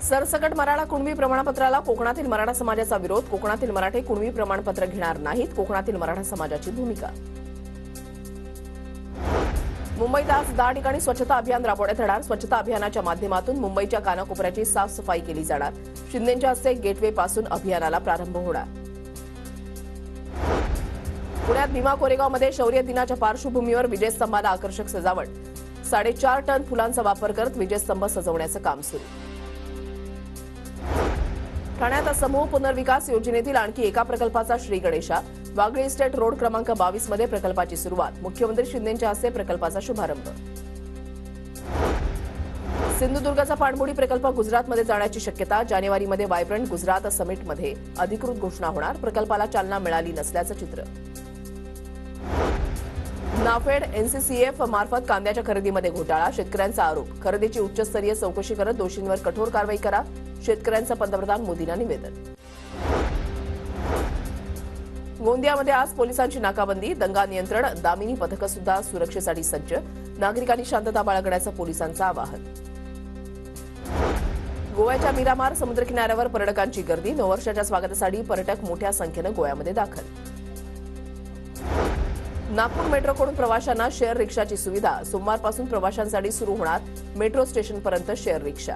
सरसकट मराठा कुणबी प्रमाणपत्राला कोकणातील मराठा समाजाचा विरोध. कोकणातील मराठे कुणबी प्रमाणपत्र घेणार नाहीत, कोकणातील मराठा समाजाची भूमिका. मुंबईत आज 10 ठिकाणी स्वच्छता अभियान राबवण्यात येणार. स्वच्छता अभियानाच्या माध्यमातून मुंबईच्या कानाकोपऱ्याची साफसफाई केली जाणार. शिंदेंच्या हस्ते गेटवे पासून अभियानाला प्रारंभ होणार. पुण्यात भीमा कोरेगावमध्ये शौर्य दिनाच्या पार्श्वभूमीवर विजयस्तंभाला आकर्षक सजावट. 4.5 टन फुलांचा वापर करत विजयस्तंभ सजवण्याचं काम सुरू. ठाण्यात समूह पुनर्विकास योजनेतील आणखी एका प्रकल्पाचा श्रीगणेशा. वागळे इस्टेट रोड क्रमांक 22 मध्ये प्रकल्पाची सुरुवात. मुख्यमंत्री शिंदेंच्या हस्ते प्रकल्पाचा शुभारंभ. सिंधुदुर्गचा पाणबुडी प्रकल्प गुजरातमध्ये जाण्याची शक्यता. जानेवारीमध्ये वायब्रंट गुजरात समिटमध्ये अधिकृत घोषणा होणार. प्रकल्पाला चालना मिळाली नसल्याचं चित्र. नाफेड एनसीसीएफ मार्फत कांद्याच्या खरेदीमध्ये घोटाळा. शेतकऱ्यांचा आरोप. खरेदीची उच्चस्तरीय चौकशी करत दोषींवर कठोर कारवाई करा. शेतकऱ्यांचं पंतप्रधान मोदींना निवेदन. गोंदियामध्ये आज पोलिसांची नाकाबंदी. दंगा नियंत्रण दामिनी पथकं सुद्धा सुरक्षेसाठी सज्ज. नागरिकांनी शांतता बाळगण्याचं पोलिसांचं आवाहन. गोव्याच्या मिरामार समुद्रकिनाऱ्यावर पर्यटकांची गर्दी. नववर्षाच्या स्वागतासाठी पर्यटक मोठ्या संख्येनं गोव्यामध्ये दाखल. नागपूर मेट्रोकडून प्रवाशांना शेअर रिक्षाची सुविधा. सोमवारपासून प्रवाशांसाठी सुरू होणार मेट्रो स्टेशनपर्यंत शेअर रिक्षा.